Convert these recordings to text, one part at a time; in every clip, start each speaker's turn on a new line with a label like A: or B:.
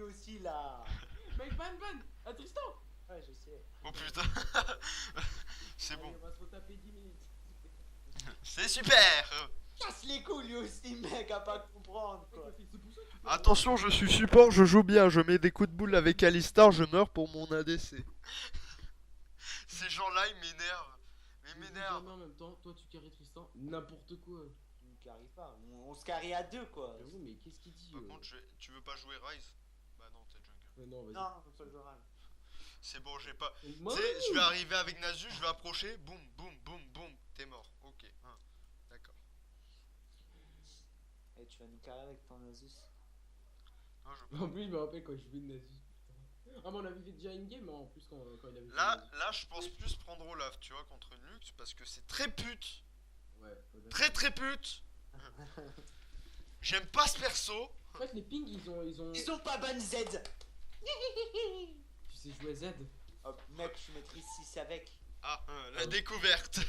A: aussi là.
B: Mec, ban à Tristan.
A: Ouais, je sais.
C: Oh putain. C'est
B: Allez,
C: bon.
B: on va se retaper 10 minutes.
C: C'est super.
A: Casse les couilles lui aussi, mec, à pas comprendre quoi.
B: Mec, c'est pour ça que tu peux-
C: Attention, je suis support, je joue bien, je mets des coups de boule avec Alistar, je meurs pour mon ADC. Ces gens-là, ils m'énervent. Mais ils
B: Mais
C: m'énervent.
B: en même temps, toi tu carries Tristan, n'importe quoi.
A: Tu me carries pas. On se carry à deux quoi.
B: J'avoue, mais qu'est-ce qu'il dit
C: Par contre, tu veux pas jouer Rise? Bah non, t'es jungle.
B: Non, vas-y.
A: Non, faut pas le jouer.
C: C'est bon, j'ai pas.
B: Moi,
C: Tu sais, je vais arriver avec Nasus, je vais approcher, boum, boum, boum, boum, t'es mort. Ok, hein. D'accord.
A: Et tu vas nous carrer avec ton Asus.
C: Non, je...
B: En plus, je me rappelle quand je jouais de Nasus. Putain. Ah, mais on avait fait déjà une game, hein, en plus, quand il avait fait
C: Là,
B: Nasus.
C: là, je pense plus prendre Olaf, tu vois, contre une Lux, parce que c'est très pute.
B: Ouais, faut d'accord.
C: Très très pute. J'aime pas ce perso.
B: En fait, les pings, ils ont.
A: Ils sont pas bonnes Z.
B: Tu sais jouer Z.
A: Oh, mec, je maîtrise 6 avec.
C: Ah, la découverte.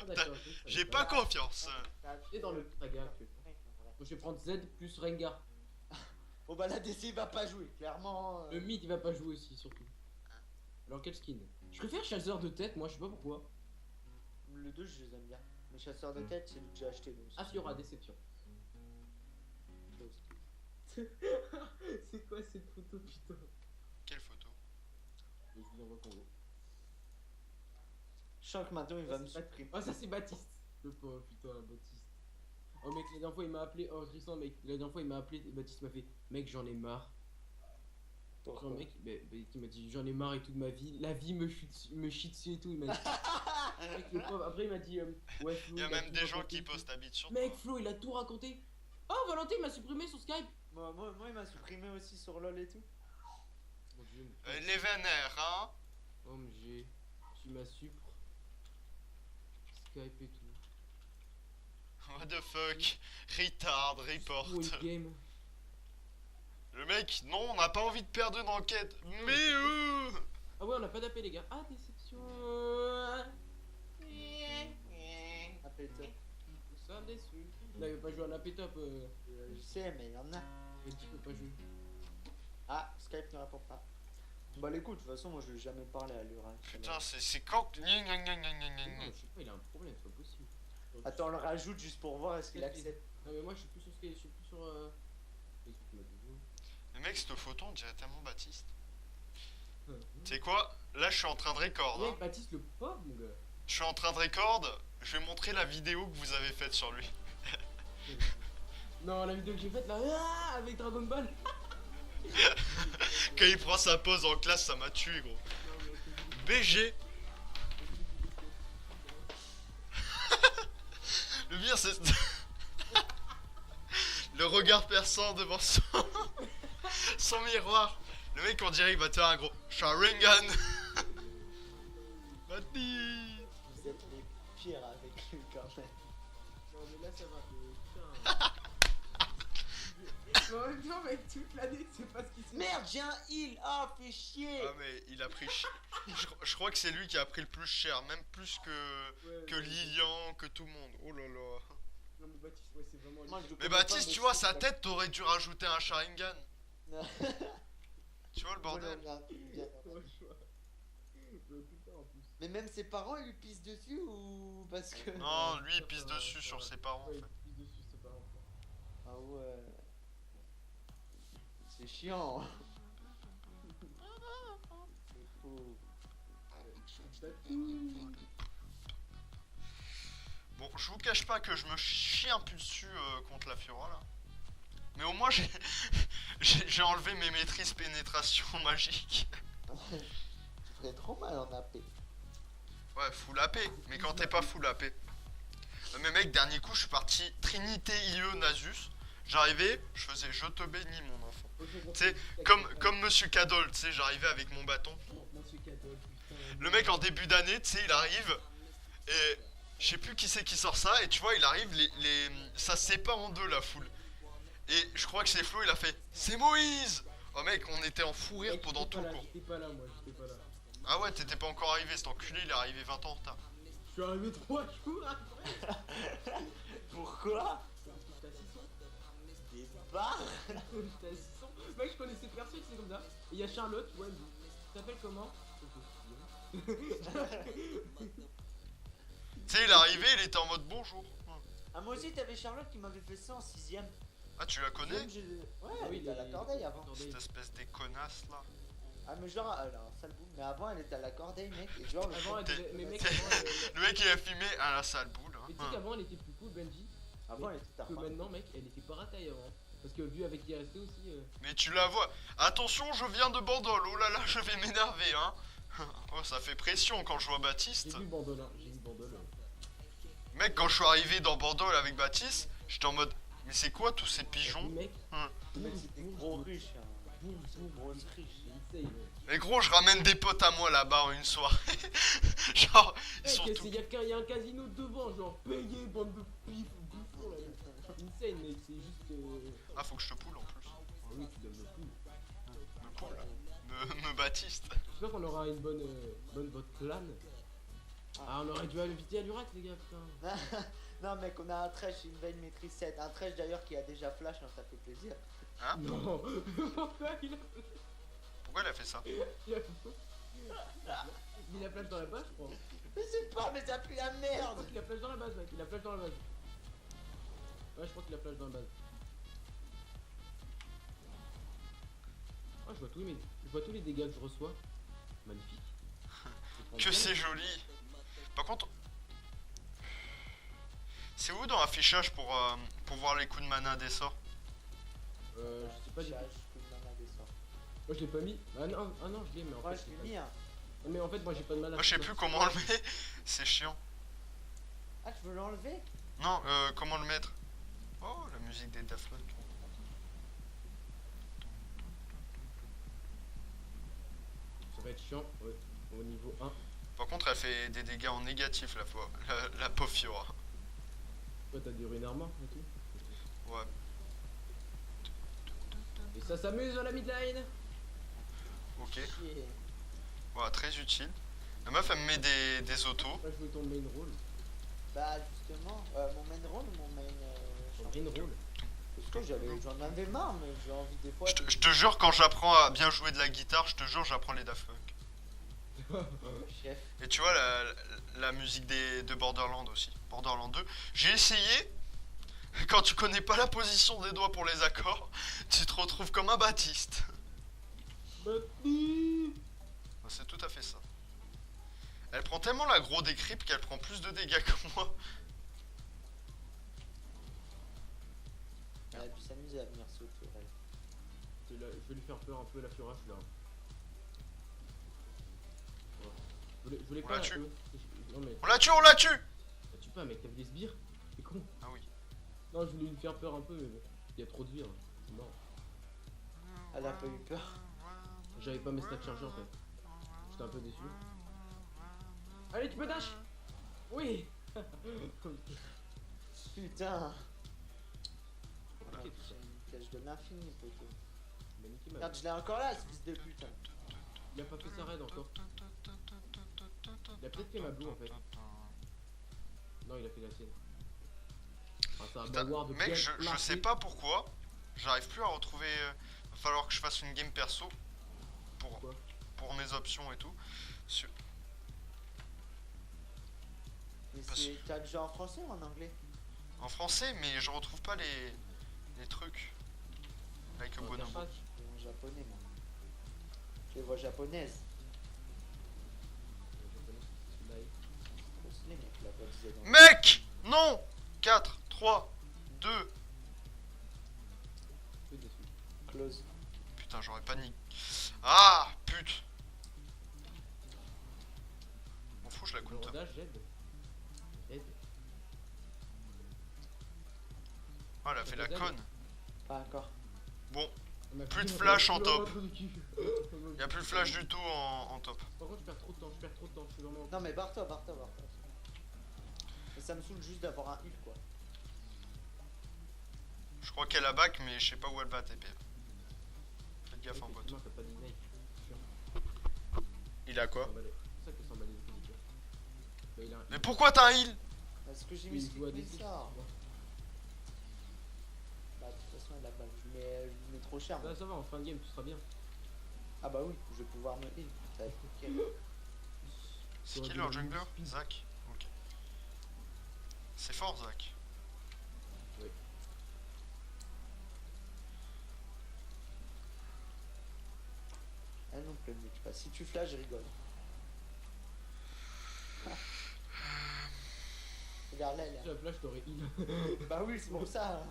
B: Ah, d'accord.
C: J'ai pas confiance.
B: Et dans le saga actuellement. Donc, je vais prendre Z plus Rengar.
A: Bon bah la DC va pas jouer, clairement.
B: Le mid, il va pas jouer aussi, surtout. Alors, quel skin? Je préfère chasseur de tête, moi, je sais pas pourquoi.
A: Le 2 je les aime bien. Mais chasseur de tête, c'est lui que j'ai acheté. Donc
B: Ah, Fiora, déception. C'est quoi cette photo, putain?
C: Quelle photo?
B: Je vous envoie Congo.
A: Je sens que maintenant il va me
B: c'est
A: supprimer.
B: Oh, ça c'est Baptiste. Le pauvre, putain, Baptiste. Oh, mec, la dernière fois il m'a appelé. Oh, Tristan, mec, la dernière fois il m'a appelé. Baptiste m'a fait, mec, j'en ai marre.
A: Pourquoi
B: Genre, mec, il m'a dit, j'en ai marre et tout de ma vie. La vie me chie dessus et tout. Il m'a dit. Mec, le pauvre. Après, il m'a dit, ouais, Flo.
C: Il y a
B: il
C: même
B: tout
C: des gens
B: raconté
C: qui
B: et tout.
C: postent habitude sur
B: Mec,
C: toi.
B: Flo, il a tout raconté. Oh, Valentin, il m'a supprimé sur Skype.
A: Moi, il m'a supprimé aussi sur LoL et tout.
B: Mon dieu.
C: Les vénères, hein.
B: OMG. Tu m'as supre. Skype et tout.
C: What the fuck. Retard, report.
B: Oh, une game.
C: Le mec, non, on n'a pas envie de perdre une enquête. Mais
B: Ah ouais, on a pas d'appel, les gars. Ah, déception.
A: Appelle-toi.
B: Nous sommes déçus. Là, il veut pas jouer à la pétop.
A: Je sais, mais il y en a.
B: Il dit qu'il peut pas jouer.
A: Ah, Skype ne répond pas. Bah l'écoute, de toute façon, moi je vais jamais parler à Lura.
C: putain, c'est quand que...
B: Non, je sais pas, il a un problème, c'est pas possible.
A: Attends, on le rajoute juste pour voir est-ce qu'il accepte.
B: Non, mais moi, je suis plus sur ce je suis plus sur. Facebook, il m'a dit, oui.
C: Le mec, cette photo, on dirait tellement Baptiste.
B: Ouais.
C: Tu sais quoi? Là, je suis en train de record.
B: Mec,
C: Hein.
B: Baptiste, le pauvre, mon gars.
C: Je suis en train de record. Je vais montrer la vidéo que vous avez faite sur lui.
B: Non, la vidéo que j'ai faite là, avec Dragon Ball.
C: Quand il prend sa pause en classe, ça m'a tué, gros. BG. Le pire, c'est... le regard perçant devant son miroir. Le mec, on dirait qu'il va te faire un gros Sharingan. Baptiste.
A: Vous êtes les pires avec lui quand même.
B: Non, mais là, ça va, putain. Mais en même temps, mec, toute l'année, c'est pas ce qui s'est.
A: Merde, j'ai un heal. Ah, fais chier.
C: Ah mais il a pris je crois que c'est lui qui a pris le plus cher, même plus que Lilian, que tout le monde. Oh là là.
B: Non, mais Baptiste, ouais, c'est vraiment.
A: Moi, je le
C: Mais
A: connais
C: Baptiste,
A: pas,
C: tu vois,
A: c'est
C: sa
A: pas-
C: tête, t'aurais dû rajouter un Sharingan.
A: Non.
C: Tu vois le bordel?
A: Voilà, bien.
B: Ouais, je vois. Mais putain, en plus.
A: Mais même ses parents, ils lui pissent dessus ou parce que.
C: Non, lui il pisse dessus sur ses parents en
B: Ouais,
C: fait.
B: il pisse dessus, c'est pas grave.
A: Ah ouais. C'est chiant. C'est fou.
C: Bon, je vous cache pas que je me chie un peu dessus contre la Fiora là. Mais au moins j'ai j'ai enlevé mes maîtrises pénétration magique.
A: Tu ferais trop mal en AP.
C: Ouais, full AP, mais quand t'es pas full AP. Mais mec, dernier coup, je suis parti Trinité IE Nasus. J'arrivais, je faisais je te bénis mon enfant. Tu sais, comme Monsieur Cadol, tu sais, j'arrivais avec mon bâton.
B: Monsieur Cadol, putain.
C: Le mec en début d'année, tu sais, il arrive et je sais plus qui c'est qui sort ça et tu vois, il arrive, ça se sépare en deux la foule. Et je crois que c'est Flo, il a fait c'est Moïse. Oh mec, on était en fou rire
B: Mec,
C: pendant
B: j'étais
C: tout
B: pas
C: le
B: là,
C: cours.
B: J'étais pas là, moi, j'étais pas là.
C: Ah ouais, t'étais pas encore arrivé, cet enculé, il est arrivé 20 ans en retard.
B: Je suis arrivé 3 jours après.
A: Pourquoi?
B: Parce que j'étais à 600.
A: Des barres.
B: J'étais à 600. Mec, je connaissais personne. Lambda. Et il y a Charlotte, ouais, tu t'appelles comment?
C: Tu sais, il est arrivé, il était en mode bonjour.
A: Ah, moi aussi, t'avais Charlotte qui m'avait fait ça en 6ème.
C: Ah, tu la connais?
A: Ouais,
B: Ah oui,
A: elle était à la cordeille avant.
C: Cette espèce de connasse là.
A: Ah, mais genre, elle a un sale boule. Mais avant, elle était à la cordeille, mec. Et genre, le
B: Avant, elle
C: T'es-
B: devait- mais mec,
C: t'es-
B: avant,
C: Le mec il a filmé à la sale boule.
B: mais tu sais qu'avant, elle était plus cool, Benji.
A: avant, elle était
B: Que
A: tard.
B: maintenant, mec, elle était pas rataille avant. Parce que vu avec qui elle restait aussi.
C: Mais tu la vois. Attention, je viens de Bandol. Oh là là, je vais m'énerver, hein. Oh, ça fait pression quand je vois Baptiste.
B: J'ai vu Bandol, hein. J'ai vu Bandol.
C: Mec, quand je suis arrivé dans Bandol avec Baptiste, j'étais en mode. Mais c'est quoi tous ces pigeons?
B: Mec,
A: Mais c'est des gros riches, hein. Grosses riches.
B: insane.
C: Mais gros, je ramène des potes à moi là-bas en une soirée. Genre, ils sont
B: Mec,
C: tous.
B: y a un casino devant, genre payé, bande de pif, bouffons là. Insane, mec, c'est juste.
C: Ah, faut que je te poule en plus.
B: Ah oui, tu donnes le coup.
C: Me poule. Me Baptiste.
B: J'espère qu'on aura une bonne vote clan. Ah, on aurait dû inviter à l'Urac, les gars, putain.
A: Non, mec, on a un trèche, une veille maîtrise 7. Un trèche d'ailleurs qui a déjà flash, hein, ça fait plaisir.
C: Hein?
B: Non. Pourquoi il a
C: Pourquoi il a fait ça?
B: Il a flash dans la base, je crois.
A: Mais c'est pas, mais ça pue la merde.
B: Il a flash dans la base, mec. Il a flash dans la base. Ouais, je crois qu'il a flash dans la base. Ah, je vois tous les dégâts que je reçois. Magnifique.
C: Que c'est joli. Par contre, c'est où dans l'affichage pour voir les coups de mana des sorts?
B: Je sais pas du tout.
A: Je peux m'en aller ça.
B: Moi je l'ai pas mis. Ah non, je l'ai, mais en
A: Moi,
B: fait.
A: je l'ai mis, hein.
B: Non, mais en fait, moi j'ai pas de mana.
C: Moi, je sais plus comment le mettre. C'est chiant.
A: Ah, tu veux l'enlever?
C: Non, comment le mettre? Oh, la musique des Daft Punk.
B: Ça va être chiant, ouais. Au niveau 1.
C: Par contre, elle fait des dégâts en négatif la fois. La pauvre Fiora.
B: Toi, t'as des runes armor et tout.
C: Ouais.
B: Et ça s'amuse dans la midline.
C: Ok.
A: Chier.
C: Voilà, très utile. La meuf, elle me met des autos.
B: Là, je veux ton main roll.
A: Bah, justement, mon main roll ou mon main.
B: Ton main roll.
A: Parce que j'en avais marre, mais j'ai envie des fois.
C: Je te jure, quand j'apprends à bien jouer de la guitare, je te jure, j'apprends les Daft Punk.
A: Chef.
C: Et tu vois, la musique de Borderlands aussi. Borderlands 2. J'ai essayé. Quand tu connais pas la position des doigts pour les accords, tu te retrouves comme un Baptiste. C'est tout à fait ça. Elle prend tellement la gros des creeps qu'elle prend plus de dégâts que moi.
A: Elle a pu s'amuser à venir sauter, elle.
B: Je vais lui faire peur un peu, la Fiora, je suis là. Ouais. Je voulais
C: On
B: pas
C: la tue.
B: Non mais.
C: On la tue, on la tue!
B: Bah, tue pas, mec, t'avais des sbires. C'est con.
C: Ah oui.
B: Non, je voulais lui faire peur un peu, mais bon. Il y a trop de sbires. C'est mort.
A: Elle a pas eu peur.
B: J'avais pas mes stats chargés en fait. J'étais un peu déçu. Allez, tu peux dash. Oui.
A: Putain.
B: Compliqué tout ça.
A: C'est une flèche de l'infini, poteau.
B: Magnifique,
A: Regarde, je l'ai encore là, ce fils de pute.
B: Il a pas fait sa raid encore. Il a peut-être fait ma blue en fait. Non, il a fait la sienne. Ah, ça va
C: Putain,
B: avoir de
C: mec,
B: bien
C: je
B: placé.
C: sais pas pourquoi. J'arrive plus à retrouver. Va falloir que je fasse une game perso.
B: Pourquoi
C: Pour mes options et tout. Sur-
A: Mais
C: Parce-
A: t'as le jeu en français ou en anglais?
C: En français, mais je retrouve pas les trucs. Like a
B: Non,
C: bonobo.
B: t'as pas-
A: Je les vois en japonais, moi. Je les vois japonaises. Trop stylé, mec, la voix disait dans
C: Mec! Non! 4, 3, 2.
B: peu déçu.
A: Close.
C: Putain, j'aurais pas niqué. Ah! Pute! M'en fous, je la
B: Le
C: counter.
B: rodage, j'aide. Aide.
C: Ah, elle a fait la conne.
A: Pas encore.
C: Bon,
B: On a
C: Plus de
B: fait-
C: flash en
B: on a
C: top.
B: fait le cul.
C: y a plus de flash du tout en top.
B: Par contre, je perds trop de temps, je suis vraiment.
A: Non, mais barre-toi. Mais ça me saoule juste d'avoir un heal, quoi.
C: Je crois qu'elle a back, mais je sais pas où elle va TP. Faites gaffe en bot.
B: Effectivement, t'as pas d'ignite. Sûr.
C: Il a quoi?
B: 100 balais. C'est ça que 100 balais de crédit. Bah, il a un.
C: Mais pourquoi t'as un heal?
A: Parce que j'ai
B: Oui,
A: mis
B: il joue à des
A: ce
B: six.
A: ça. Bah, de toute façon, elle a pas. Je mets trop cher. moi.
B: Ça va, en fin de game, tout sera bien.
A: Ah bah oui, je vais pouvoir me heal. Ça va être nickel.
C: C'est qui leur jungler? Zach. Ok. C'est fort, Zach.
B: Oui.
A: Ah non, plein de pas. Si tu flash, je rigole. Regarde là, elle est
B: Si la flash t'aurais heal.
A: Bah oui, c'est pour ça.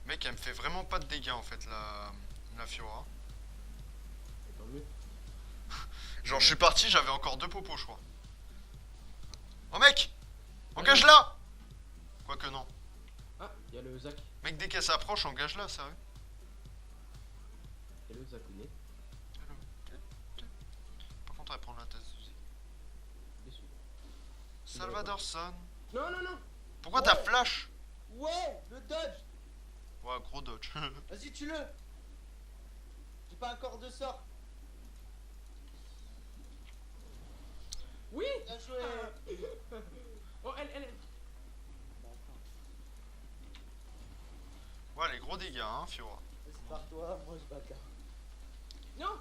C: Mec, elle me fait vraiment pas de dégâts en fait, la Fiora.
B: Et tant mieux.
C: Genre, je suis parti, j'avais encore 2 popos, je crois. Oh mec! Engage-la! Quoique non.
B: Ah, y'a le Zach.
C: Mec, dès qu'elle s'approche, engage-la, sérieux.
B: Y'a le Zakouné.
C: Par contre, elle prend la tasse.
B: Déçu.
C: Salvador San.
B: Non, non, non.
C: Pourquoi t'as flash?
A: Ouais, le dodge.
C: Ouais, gros dodge.
A: Vas-y, tue-le. J'ai pas encore de sort.
B: Oui.
A: Bien joué.
B: Oh, elle.
A: Bah, attends.
C: Ouais, les gros dégâts, hein, Fiora.
A: C'est par toi, moi je bats.
B: Non.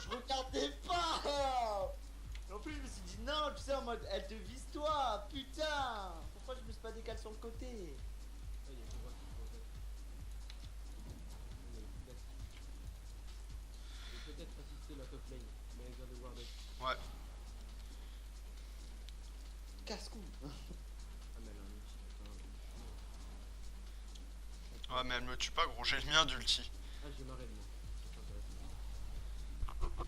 A: Je regardais pas. En plus, je me suis dit non, tu sais, en mode elle te vise toi. Putain. Pourquoi je me suis pas décalé sur le côté?
B: Ah, il y a que moi qui peux faire. Je vais peut-être assister la top lane, mais elle vient de Wardeck.
C: Ouais.
A: Casse-cou.
B: Ah, mais elle a un ulti, putain.
C: Ouais, mais elle me tue pas, gros. J'ai le mien d'ulti.
B: Ah, j'ai ma raid, moi. C'est intéressant.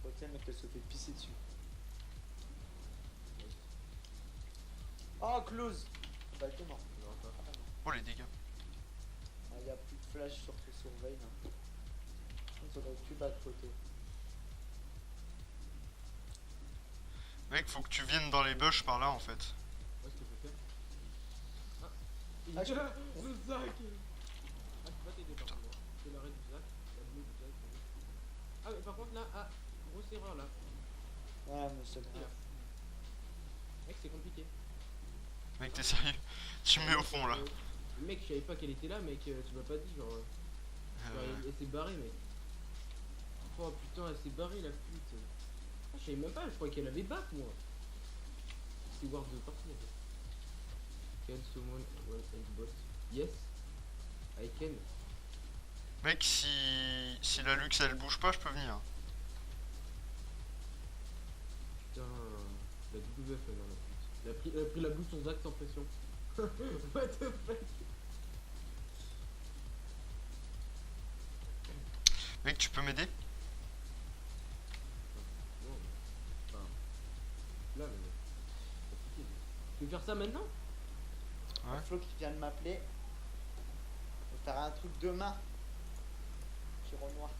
A: Ok, mec, elle se fait pisser dessus. Oh, close. Bah, t'es mort.
B: On verra pas.
A: Ah, non.
C: Oh, les dégâts.
A: Ah, y a plus de flash sur tes surveilles. Non. Ça aurait pu battre photo.
C: Mec, faut que tu viennes dans les bush par là, en fait.
B: Ouais, ce que je peux faire. Ah,
A: Ah, je-
B: le Zach. Ah, je peux pas t'aider par contre. C'est la raid du Zach, la bleu du Zach. Ah, mais par contre là, ah, grosse erreur là.
A: Ouais, mais c'est
B: Et
A: grave.
B: là. Mec, c'est compliqué.
C: Mec, t'es sérieux? Tu me mets au fond, là.
B: Mec, je savais pas qu'elle était là, mec, tu m'as pas dit, genre. Elle s'est barrée, mec. Oh putain, elle s'est barrée la pute. Ah, je savais même pas, je croyais qu'elle avait back, moi. C'est Ward de partout en fait. Can someone one and bot? Yes, I can.
C: Mec, si la Lux elle bouge pas, je peux venir.
B: Putain, la WF, elle la pute. Elle a pris la boue sur Zach sans pression. What the fuck?
C: Mec, tu peux m'aider?
B: Non, enfin. Là, mais. C'est compliqué. Tu veux faire ça maintenant?
C: Ouais.
A: Flo qui vient de m'appeler. On va faire un truc demain. Sur noir.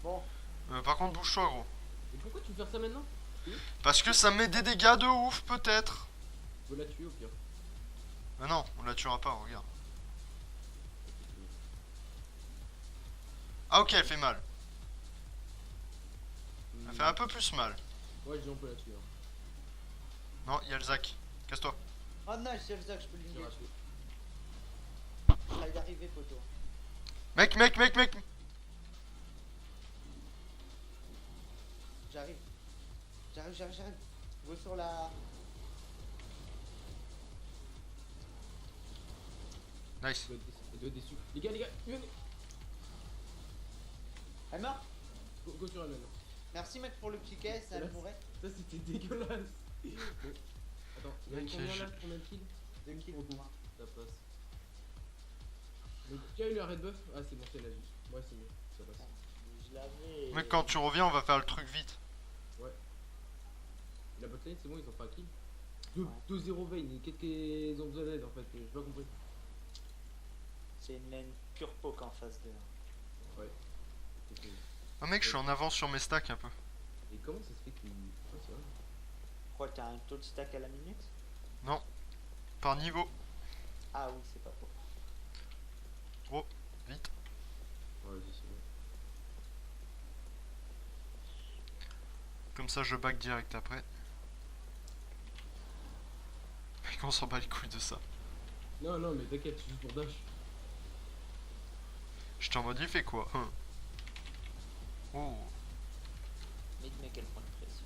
A: Bon,
C: Par contre, bouge-toi, gros.
B: Et pourquoi tu veux faire ça maintenant?
C: Parce que ça met des dégâts de ouf, peut-être.
B: Tu veux la tuer au pire.
C: Ah non, on la tuera pas, regarde. Ah ok, elle fait mal. Elle fait un peu plus mal.
B: Ouais, on peut la tuer. Hein.
C: Non, il y a le Zach. Casse-toi.
A: oh non, c'est ça que je peux
B: J'ai
A: l'inguer.
B: raté.
A: Ça va y arriver, poteau.
C: Mec.
A: J'arrive. J'arrive. Go sur la.
C: Nice.
B: Elle doit être déçue. Les gars, venez.
A: Elle meurt.
B: Go sur elle maintenant.
A: Merci, mec, pour le piquet. Ça
B: Là,
A: pourrait.
B: Ça c'était dégueulasse. Bon. Attends, il y a
C: Mec,
B: combien
C: je-
B: là? Combien de kills?
A: 2 kills
B: Pour
A: pour moi.
B: Ça passe. Donc, tu as eu la red buff? Ah, c'est bon, c'est la vie. Ouais, c'est mieux. Ça passe.
A: Je l'avais.
C: Mec, quand tu reviens, on va faire le truc vite.
B: Et la botlane, c'est bon, ils ont pas un kill.
A: Ouais.
B: 2-0 Vayne, qu'est-ce qu'ils ont besoin d'aide en fait? J'ai pas compris.
A: C'est une laine pure poke en face de.
B: Ouais.
C: Ah mec, je suis en avance sur mes stacks un peu.
B: Et comment ça se fait qu'il. Ah, c'est vrai.
A: Quoi, t'as un taux de stack à la minute?
C: Par niveau.
A: Ah oui, c'est pas faux.
C: Vite.
B: Ouais, vas-y, c'est bon.
C: Comme ça, je back direct après. Mec, on s'en bat les couilles de ça.
B: Non, non, mais t'inquiète, c'est juste pour dash.
C: J'étais en mode, il fait quoi Oh.
A: Mais quel point de pression.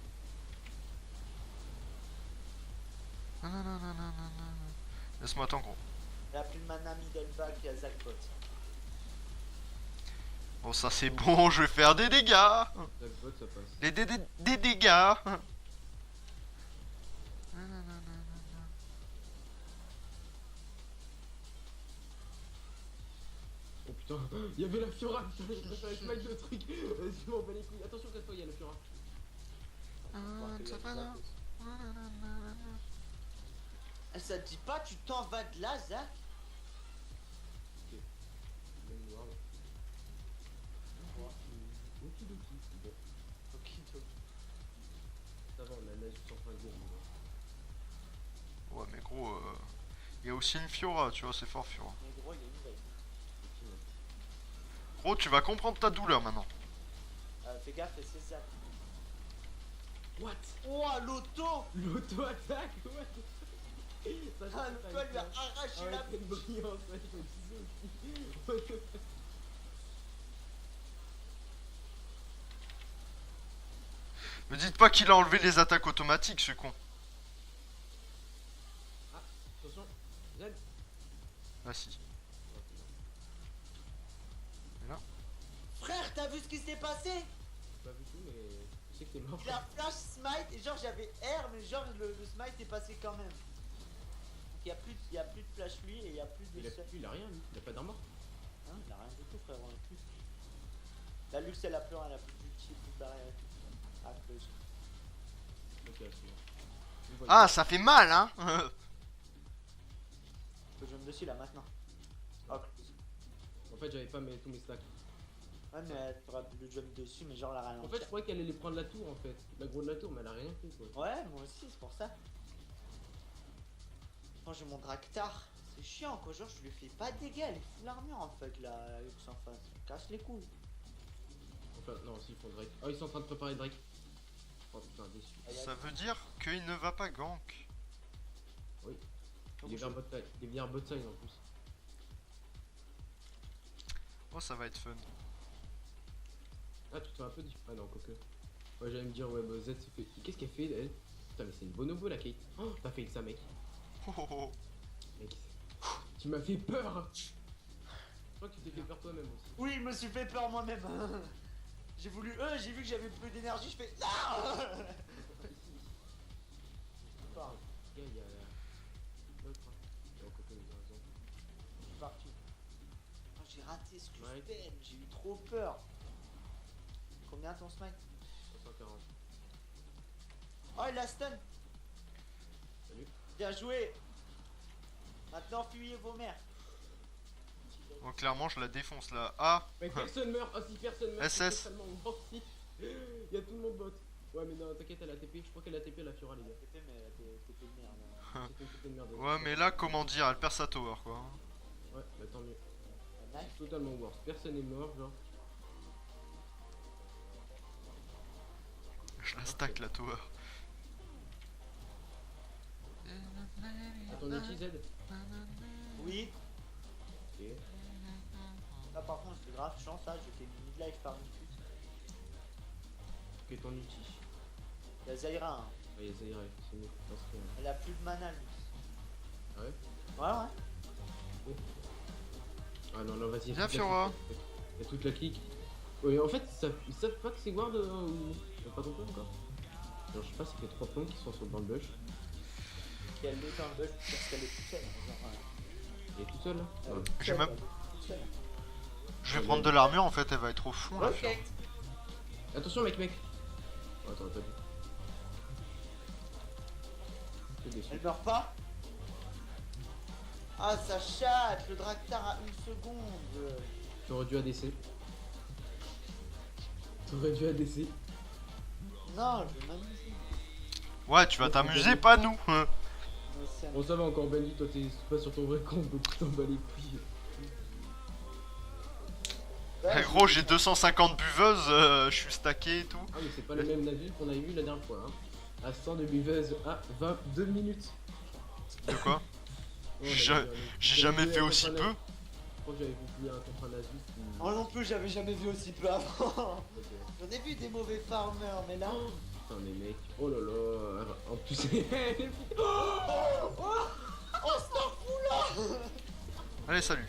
C: Laisse-moi attendre, gros.
A: Il a plus de mana middleback, il y a Zakbot.
C: Bon, ça c'est bon, je vais faire des dégâts.
B: Jackpot, ça passe.
C: Des dégâts.
B: Oh putain, il y avait la Fiora, putain, je préfère smite le truc. Vas-y, m'en bats les couilles. Attention, casse-toi, il y a la Fiora.
A: Ça te dit pas, tu t'en vas de là, Zach?
B: Même noir. Okidoki. Bon,
A: Ok.
B: ça va, on a Nasus en fin de game.
C: Ouais, mais gros, il y a aussi une Fiora, tu vois, c'est fort Fiora.
A: Mais gros, il y a une veille.
C: Gros, tu vas comprendre ta douleur maintenant.
A: Fais gaffe, c'est Zach.
B: What?
A: Oh, l'auto!
B: L'auto-attaque, what? Ça,
A: Ah, l'auto, lui a arraché la
B: bouche. Brillance, ouais, je me disais aussi.
C: Me dites pas qu'il a enlevé les attaques automatiques, ce con.
B: Ah, attention, Zed.
C: Ah si.
A: Frère, t'as vu ce qui s'est passé?
B: Pas vu tout, mais je sais que t'es mort.
A: Il a flash smite et genre j'avais R, mais genre le smite est passé quand même. Donc y a plus de flash lui et il y a plus de
B: Il a rien, lui. Il a pas d'armor.
A: Hein, il a rien du tout, frère. En plus. La luxe elle a plus rien, elle a plus d'ulti, plus barrière et tout. Ah, plus.
B: Ok, c'est bon.
C: Ah, ça fait mal, hein.
A: Faut que je me dessus là maintenant. Oh,
B: En fait, j'avais pas tous mes stacks.
A: ouais, mais t'auras le jump dessus, mais genre la
B: En
A: ralenti.
B: fait, je croyais qu'elle allait prendre la tour, en fait. La gros de la tour, mais elle a rien fait, quoi.
A: Ouais, moi aussi, c'est pour ça. Quand j'ai mon Draktar, c'est chiant quoi. Genre, je lui fais pas de dégâts, elle est full armure en fait, la luxe en face. Casse les couilles.
B: Enfin, non, s'ils font Drake. Oh, ils sont en train de préparer Drake. Oh putain, déçu.
C: Ça veut dire qu'il ne va pas gank.
B: Il est vers bot side. Il est vers bot side en plus.
C: Oh, ça va être fun.
B: Ah, tu te fais un peu différent. Ah non, quoique. Ouais, j'allais me dire, ouais, bah Z, c'est fait. Qu'est-ce qu'elle fait, elle? Putain, mais c'est une bonobo la Kate. Oh, t'as fait que ça, mec.
C: Oh, oh, oh.
B: Mec, tu m'as fait peur. Je crois que tu t'es fait peur toi-même aussi.
A: Oui, je me suis fait peur moi-même. J'ai voulu j'ai vu que j'avais plus d'énergie, je fais ah. Parle,
B: Gars, il y a l'autre. Hein. Oh, quoique, il a raison.
A: je suis parti. Oh, j'ai raté ce que
B: Ouais.
A: je fais, j'ai eu trop peur. Combien ton smite?
B: 140.
A: Oh, il a stun.
B: Salut.
A: Bien joué. Maintenant fuyez vos mères.
C: Bon, clairement, je la défonce là. Ah.
B: Mais personne meurt. Ah si, personne meurt.
C: SS.
B: C'est totalement menti. Il y a tout le monde bot. Ouais, mais non, t'inquiète, elle a TP. Je crois qu'elle a TP la Fiora, les gars.
A: TP, mais TP de merde.
B: C'était une TP de merde.
C: Ouais, mais là, comment dire, elle perd sa tower quoi.
B: Ouais, bah tant mieux.
A: Nice.
B: Totalement worse. Personne est mort, genre.
C: Je la stack la tower.
B: À ton ulti Z.
A: Oui.
B: Ok.
A: Là par contre c'est grave chance ça, j'ai fait mid-life par Nifus.
B: Ok, ton ulti.
A: Il y a Zaira, hein.
B: Ah, y'a Zaira, c'est mieux. Parce que.
A: Elle a plus de mana lui.
B: Ah ouais?
A: Ouais.
B: Ah non, non, vas-y.
C: Viens, Fiora.
B: Y'a toute la clique. Ouais, en fait, ils savent pas que c'est Ward ou. T'as pas compris encore? Genre, je sais pas, ça fait 3 plombs qui sont dans le bush.
A: Et elle met dans le bush parce qu'elle est toute seule. Genre,
B: Elle est toute seule là?
A: elle est
B: Ouais.
A: toute
C: J'ai
A: seule,
C: même-
A: elle est toute seule.
C: Je vais prendre de l'armure en fait, elle va être au fond là.
A: Ok.
B: Attention, mec. Oh, t'aurais pas dû. Je suis déçu.
A: Elle meurt pas. Ah ça chatte, le Draktar à 1 seconde.
B: T'aurais dû ADC. T'aurais dû ADC.
A: Non, je vais m'amuser.
C: Ouais, tu vas t'amuser, pas nous.
A: Mais c'est
B: Bon, ça va encore, Bendy, toi t'es pas sur ton vrai compte, donc tu t'en bats les couilles.
A: Ouais,
C: Gros, j'ai 250 buveuses, je suis stacké et tout.
B: Ah, mais c'est pas le même Nasus qu'on avait vu la dernière fois, hein. À 100 de buveuse à 22 minutes.
C: De quoi?
B: Oh,
C: J'ai jamais fait aussi peu.
B: Je crois que j'avais conclu un contre un Nasus.
A: Oh non plus, j'avais jamais vu aussi peu avant.
B: Ok.
A: J'en ai vu des mauvais farmers, mais là.
B: Putain, les mecs. Oh là là. En plus,
A: Oh, c'est fou là.
C: Allez, salut.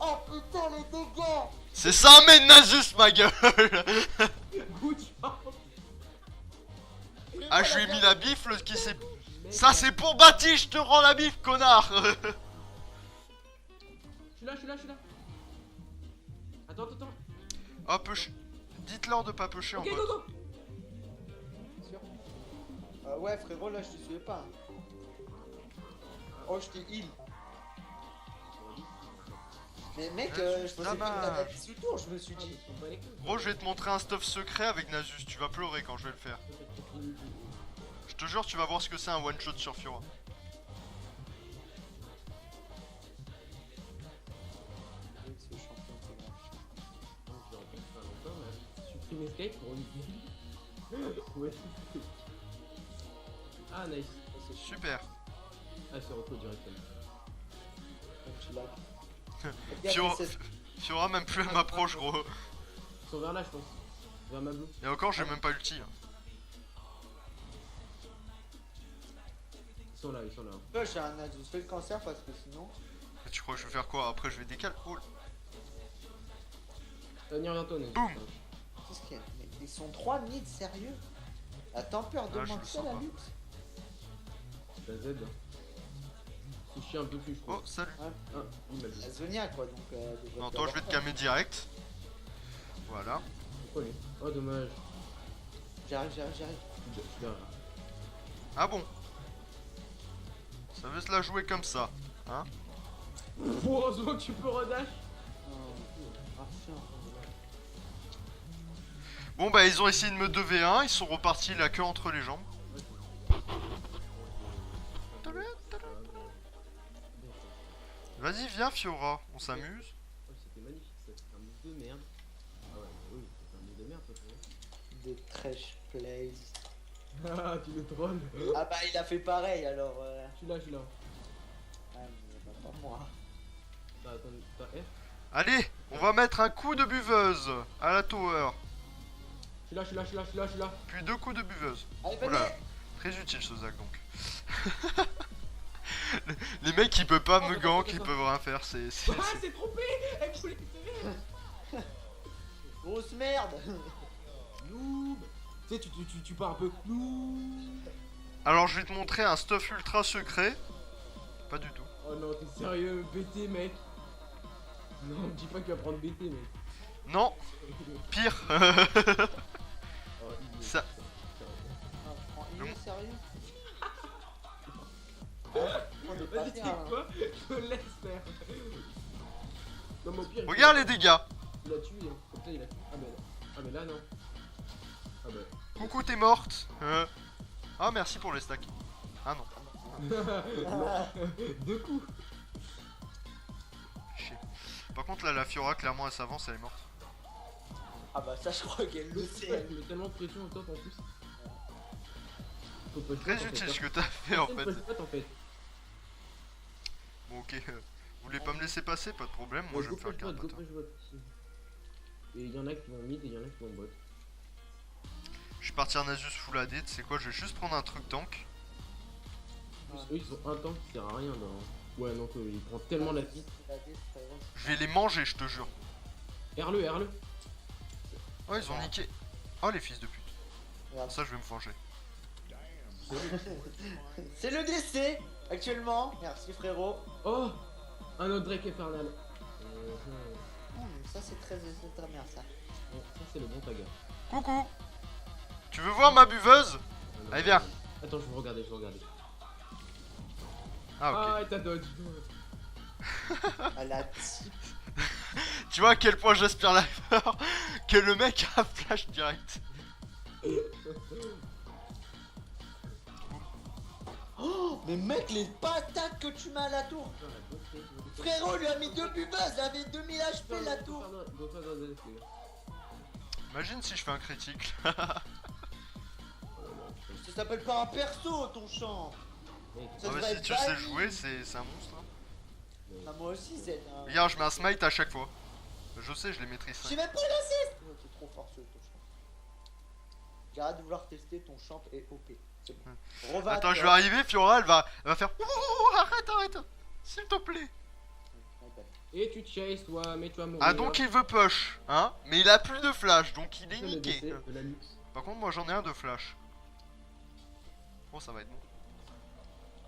A: Oh putain, les dégâts.
C: C'est ça, mais Nasus, ma gueule.
B: good job.
C: Ah, je lui ai mis la bifle qui s'est... Ça, c'est pour Bati, je te rends la bifle, connard.
B: Je suis là. Attends.
C: Oh, dites-leur de pas pusher en
B: Ok,
C: bot.
B: go.
A: Sûr. Ouais, frérot, là, je te suivais pas. Oh, je t'ai heal. Mais mec, je pensais que t'avais sous tour, je me suis dit.
C: Gros, je vais te montrer un stuff secret avec Nasus. Tu vas pleurer quand je vais le faire. Je te jure, tu vas voir ce que c'est un one shot sur Fiora.
A: Ce champion, c'est vrai.
B: Supprimer Skype pour une ouais. Ah, nice.
C: Super.
B: Ah, c'est repos directement.
A: Donc, tu l'as.
C: Fiora, Fiora même plus elle m'approche, gros.
B: Ils sont vers là, je pense. Vers ma blue.
C: Et encore, j'ai même pas ulti. Hein.
B: Ils sont là.
A: Là, j'ai un Nasus, fais le cancer parce que sinon.
C: Et tu crois que je vais faire quoi? Après, je vais décaler. Oh.
B: Ça va venir vers toi, Nate.
C: Boum.
A: Qu'est-ce qu'il y a? Mais ils sont 3 mid, sérieux? La tempère
C: Ah, je
A: demande
C: le
A: ça
C: sens
A: la
C: pas.
A: lutte?
B: La Z. C'est chiant un peu plus, je crois.
C: Oh, salut.
B: Ah, il m'a dit.
A: La Zonia quoi, donc.
C: Non, toi, je vais te calmer direct. Voilà.
B: Pourquoi lui? Oh, dommage.
A: J'arrive.
B: Je suis derrière.
C: Ah bon? Ça veut se la jouer comme ça. Hein?
B: Heureusement que tu peux redash.
A: Ah, chiant.
C: Bon, bah, ils ont essayé de me 2v1. Ils sont repartis la queue entre les jambes. Vas-y, viens, Fiora. On s'amuse.
B: Oh, c'était magnifique ça. C'est un move de merde. Ah ouais, oui, c'est un move de merde, toi, tu vois.
A: Des trash plays.
B: Ah, tu le trolls.
A: Ah bah, il a fait pareil alors.
B: Je suis là.
A: Ah, mais pas moi.
B: T'as R?
C: Allez, on va mettre un coup de buveuse à la tower.
B: Je suis là.
C: Puis 2 coups de buveuse.
A: Allez,
C: Oh là,
A: venez.
C: très utile ce Zac donc. Les mecs ils peuvent pas me gank, ils peuvent rien faire, c'est...
B: Ah, c'est trompé. Elle voulait te faire.
A: Grosse merde.
B: Noob. Tu sais, tu pars un peu. Noob.
C: Alors je vais te montrer un stuff ultra secret. Pas du tout.
B: Oh non, t'es sérieux, BT, mec. Non, me dis pas que tu vas prendre BT, mec.
C: Non, pire.
B: Oh, il est-
C: Ça-
A: Ah, prends il est sérieux. On est pas
B: Vas-y, tu sais
A: bien. Hein.
B: quoi? Je me laisse faire. Non, mais au pire,
C: Regarde les dégâts.
B: il a tué, hein. Comme ça, il a tué. Ah, mais là, non. Ah, bah.
C: Coucou, t'es morte. Ah, merci pour les stacks. Ah non.
B: Deux coups.
C: Chier. Par contre là la Fiora clairement elle s'avance, elle est morte.
A: Ah bah ça je crois qu'elle le sait.
B: Il met tellement de pression au top en plus. Faut pas
C: Très
B: shot, en
C: utile
B: fait,
C: ce que t'as fait en fait.
B: En fait.
C: Bon ok, vous voulez pas me laisser passer, pas de problème, moi je vais me faire le caractère.
B: Et il y en a qui vont mid et il y en a qui vont bot.
C: Je suis parti en Nasus full AD, tu sais quoi, je vais juste prendre un truc tank.
B: Eux ils ont un tank qui sert à rien dans. Ouais non quoi, il prend tellement la vie.
C: Je vais les manger, je te jure.
B: R-le.
C: Oh ils ont niqué. Oh les fils de pute.
A: Regarde.
C: Ça je vais me venger.
A: C'est le décès actuellement. Merci frérot.
B: Oh, un autre Drake infernal.
A: Ça c'est très bien ça.
B: Bon, ça c'est le bon taga.
C: Coucou. Tu veux voir ma buveuse? Allez viens.
B: Attends, je vais regarder.
C: Ah ok.
B: Ah, t'as dodge.
A: À la type.
C: Tu vois à quel point j'aspire la peur que le mec a flash direct.
A: Oh, mais mec, les patates que tu mets à la tour. Frérot lui a mis 2 buveuses, il avait 2000 HP la tour.
C: Imagine si je fais un critique.
A: Ça s'appelle pas un perso ton champ.
B: Mec,
A: Ça
C: Ah, mais
A: devrait
C: si
A: être
C: tu sais
A: banni.
C: jouer, c'est un monstre. Hein.
A: Ah, moi aussi, Z. Hein.
C: Regarde, je mets un smite à chaque fois. Je sais, je les maîtrise.
A: J'ai même pas l'assist. Oh, t'es trop forceux ton champ. J'arrête de vouloir tester ton champ et OP. C'est bon. Revins à
C: Attends, je vais
A: toi.
C: arriver, Fiora, elle va faire. Ouh, arrête. S'il te plaît.
A: Ouais, bah,
B: Et tu chases toi, mais tu vas mourir.
C: Ah, donc il veut push, hein. Mais il a plus de flash, donc il est
B: C'est le
C: niqué.
B: décès de la luxe.
C: Par contre, moi j'en ai un de flash. Oh, ça va être bon.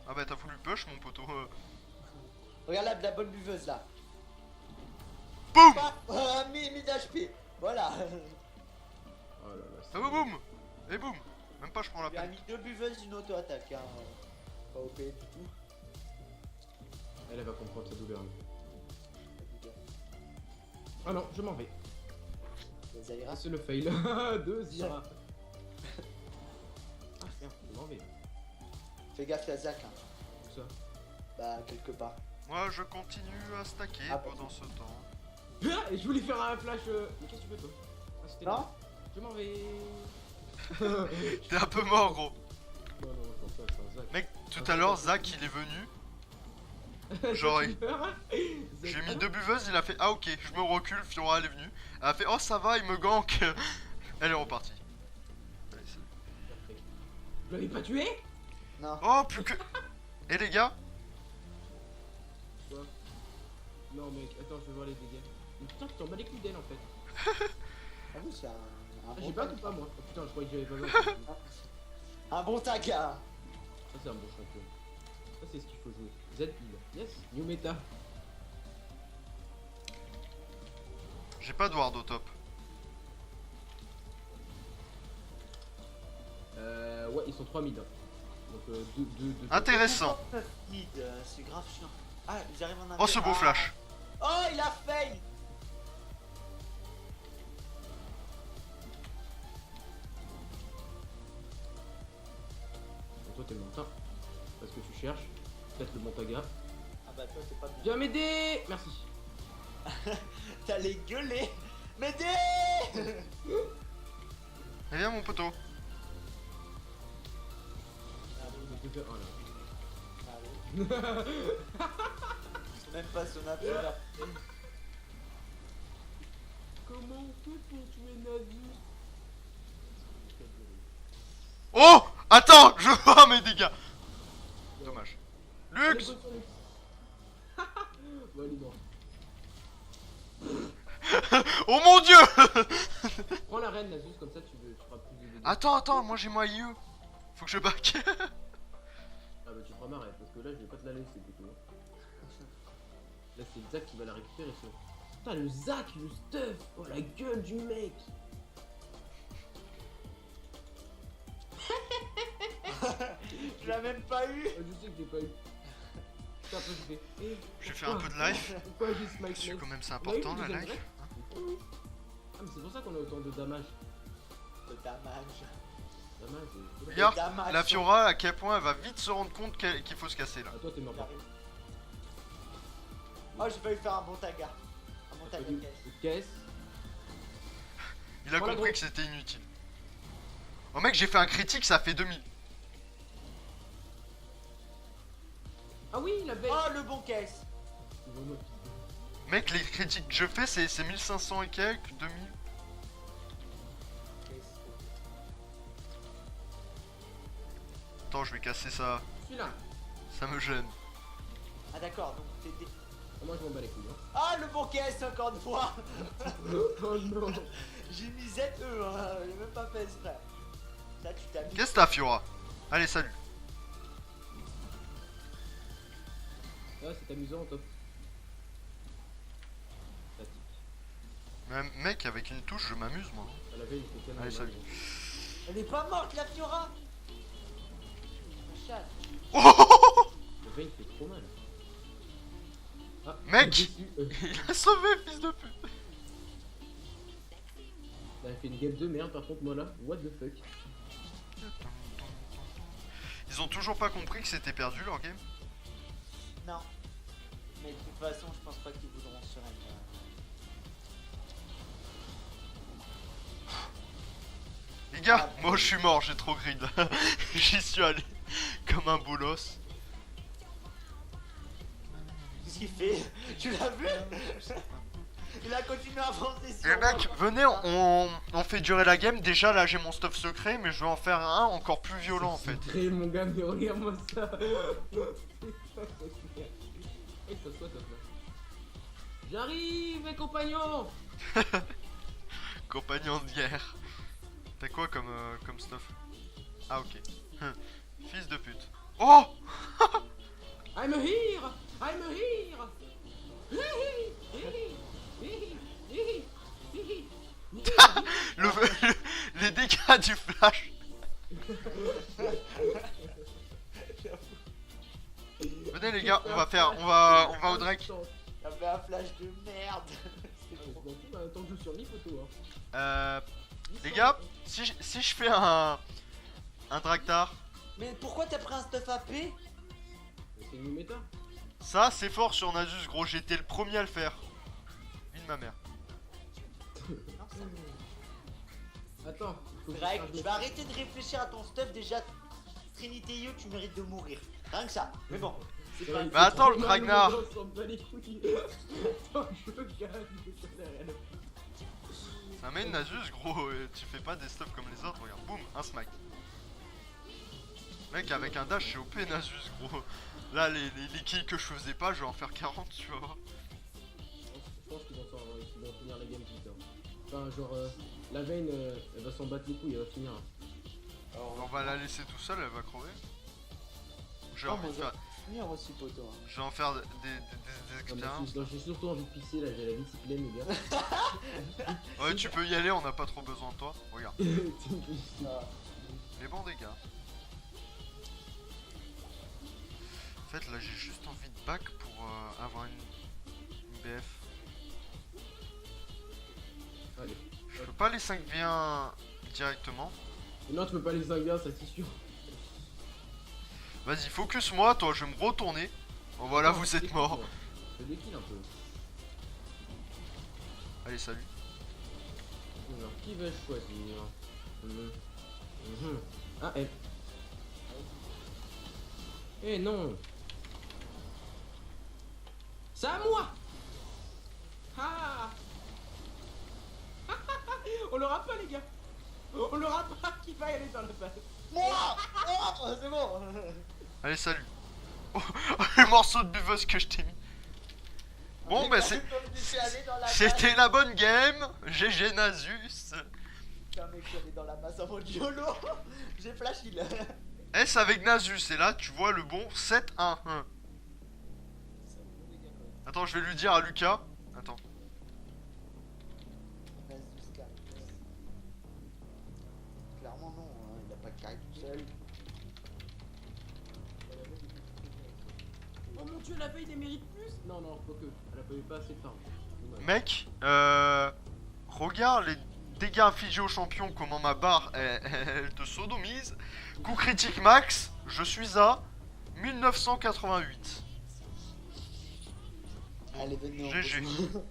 C: Ah, bah t'as voulu push, mon poteau.
A: Regarde là, de la bonne buveuse là.
C: Boum.
A: Ah, 1000 HP. Voilà.
B: Oh là là.
C: Ah, boum. Et boum. Même pas, je prends la
A: Il a
C: peine.
A: mis 2 buveuses, une auto-attaque. Hein. Pas OP du tout.
B: Elle va comprendre sa douleur. Ah non, je m'en vais.
A: Les Zaira.
B: Ah, c'est le fail. Deux Zira. Ah merde, je m'en vais.
A: Fais gaffe la Zach. Hein.
B: Tout ça.
A: Bah, quelque part.
C: Moi je continue à stacker
A: Ah,
C: pendant ce temps.
B: Ah, et je voulais faire un flash. Mais qu'est-ce que tu veux toi? Ah, c'était
A: Non
B: là. Je m'en vais.
C: T'es un peu mort, gros.
B: Non, non, je pense pas, c'est un Zach.
C: Mec, tout à l'heure, Zach il est venu. Genre, j'ai mis 2 buveuses, il a fait ah ok, je me recule, Fiora elle est venue. Elle a fait oh ça va, il me gank. Elle est repartie. Allez, salut.
B: Je l'avais pas tué?
A: Non.
C: Oh plus que. Et les gars,
B: Quoi? Non mec, attends, je vais voir les dégâts. Mais putain, tu t'en bats les couilles d'elle en fait.
A: Ah oui, c'est un
B: Ah,
A: bon
B: j'ai pas
A: tag.
B: ou pas moi? Oh putain, je croyais que j'avais pas mal.
A: Un bon tag. Hein.
B: Ça c'est un bon champion. Ça c'est ce qu'il faut jouer. Z-Heal. Yes, new meta.
C: j'ai pas de ward au top.
B: Ouais, ils sont 3 mid. Hein. Donc 2.
C: Intéressant.
A: C'est grave chiant. Ah, ils arrivent en
C: Oh ce beau
A: Ah.
C: flash.
A: Oh, il a fail.
B: Donc toi t'es le montin. Parce que tu cherches. Peut-être le montaga.
A: Ah bah toi, t'es pas bien.
B: Viens m'aider. Merci.
A: T'allais gueuler. M'aider.
C: Et viens mon poteau.
B: Je vais te faire un là.
A: C'est même pas son appel.
B: Comment on fait pour tuer Navi?
C: Oh attends, je vois mes dégâts. Dommage. Lux.
B: Bon, il est mort.
C: Oh mon dieu.
B: Prends la reine Nasus, comme ça tu feras plus de dégâts.
C: Attends, moi j'ai mon IU. Faut que je back.
B: Ah bah tu feras ma reine, parce que là je vais pas te la laisser plutôt. Là c'est le Zac qui va la récupérer ça. Putain le Zac, le stuff. Oh la gueule du mec.
A: Tu l'as même pas eu.
B: Ah, je sais que j'ai pas eu. Putain après j'ai fait. Eh,
C: Je vais faire un peu de life.
B: pourquoi j'ai smite
C: Parce que
B: mec?
C: quand même c'est
B: On a eu
C: important
B: une
C: la
B: deuxième
C: life.
B: vraie. Ah mais c'est pour ça qu'on a autant de damage.
A: Le damage.
B: Damage
C: Regarde,
A: damage.
C: la Fiora à quel point elle va vite se rendre compte qu'il faut se casser là.
B: Ah toi t'es mort par
A: Oh, j'ai failli faire un bon taga. Un bon taga caisse.
B: Caisse.
C: Il a
B: Voilà,
C: compris
B: gros.
C: que c'était inutile. Oh mec, j'ai fait un critique, ça fait 2000.
B: Ah oui il avait.
A: Oh, le bon caisse.
C: Mec, les critiques que je fais, c'est 1500 et quelques, 2000. Attends, je vais casser ça.
B: Je suis là.
C: Ça me gêne.
A: Ah d'accord, donc t'es dé...
B: Ah, moi je m'en bats les couilles. Hein.
A: Ah, le bon caisse encore une fois.
B: Oh non.
A: J'ai mis ZE, hein. J'ai même pas fait exprès. Là, tu t'as mis.
C: Qu'est-ce que t'as, Fiora? Allez, salut.
B: Ah c'est amusant top. Statique.
C: Mais mec, avec une touche, je m'amuse moi.
B: À la veille il fait tellement
C: Allez,
B: mal.
C: salut.
A: Elle est pas morte, la Fiora. La chatte.
C: Oh
B: La veille il fait trop mal. Ah,
C: Mec.
B: je suis déçu.
C: Il a sauvé, fils de pute.
B: Il a fait une game de merde par contre moi là. What the fuck.
C: Ils ont toujours pas compris que c'était perdu leur game.
A: Non. Mais de toute façon, je pense pas qu'ils voudront se rendre.
C: Les gars, moi je suis mort, j'ai trop grid. J'y suis allé comme un bolos.
A: Qu'est-ce qu'il fait? Tu l'as vu? Il a continué à avancer sur
C: Les
A: moi.
C: mecs, venez, on fait durer la game. Déjà là j'ai mon stuff secret, mais je vais en faire un encore plus violent en fait.
B: Très mon gars, mais regarde-moi ça. Eh, passe quoi, toi, là? J'arrive, mes compagnons.
C: Compagnon de guerre. T'as quoi comme stuff? Ah ok. Fils de pute. Oh
B: I'm here. I'm here.
C: Les dégâts du flash. Venez les gars, on va au Drake.
A: Il avait un flash de merde.
B: Attends, je joue sur mi photo. Hein.
C: Les gars, si je fais un Draktar,
A: Mais pourquoi t'as pris un stuff AP?
B: C'est une méta.
C: ça c'est fort sur Nasus gros, j'étais le premier à le faire. Vie de ma mère.
B: Attends. Faut que
A: Drake,
B: je
A: tu vas arrêter de réfléchir à ton stuff déjà. Trinité IO, tu mérites de mourir. Rien que ça. Mais bon, c'est pas.
C: Bah attends le Ragnar. Ça mène Nasus gros, tu fais pas des stuff comme les autres, regarde, boum, un smack. Mec avec un dash c'est OP Nasus gros. Là les kills que je faisais pas, je vais en faire 40 tu vas voir.
B: Je pense qu'ils vont finir la game vite. Hein. Enfin genre la veine elle va s'en battre les couilles, elle va finir.
A: Alors,
C: On va la laisser tout seul, elle va crever. J'ai
A: Oh,
C: envie de
A: moi,
C: faire,
A: finir aussi poteau. Hein.
C: je vais en faire des
B: Non,
C: expériences.
B: j'ai surtout envie de pisser là, j'ai la vie qui pleine les gars.
C: Ouais tu peux y aller, on n'a pas trop besoin de toi. Regarde,
A: Ah.
C: les bons dégâts. En fait là j'ai juste envie de back pour avoir une BF.
B: Allez.
C: Je peux pas les 5v1 directement.
B: Non, tu peux pas les 5 gars, ça c'est sûr.
C: Vas-y focus moi, toi je vais me retourner. Bon voilà
B: Non,
C: vous
B: je
C: êtes
B: dékill,
C: morts.
B: moi. Je dékill un peu.
C: Allez salut.
B: Alors, qui vais-je choisir? Ah, elle. Eh non. C'est à moi. Ah. On l'aura pas les gars. On l'aura pas qui va y aller dans la base.
A: Moi. Oh, c'est bon.
C: Allez salut. Oh, le morceau de buveuse que je t'ai mis. Bon bah c'est... C'était la bonne game. GG Nasus.
A: Putain mec, je suis allé dans la masse en mode YOLO. J'ai flash il.
C: S avec Nasus et là tu vois le bon 7-1-1. Attends je vais lui dire à Lucas. Attends.
A: Clairement non, hein, il a pas de carré tout seul.
B: Oh mon dieu, la veille des mérites plus. Non, non, faut que. Elle a pas eu pas assez de farm. Dommage.
C: Mec, regarde les dégâts infligés au champion, comment ma barre elle te sodomise. Coup critique max, je suis à 1988.
A: Allez, venez, on
C: GG.
A: pose.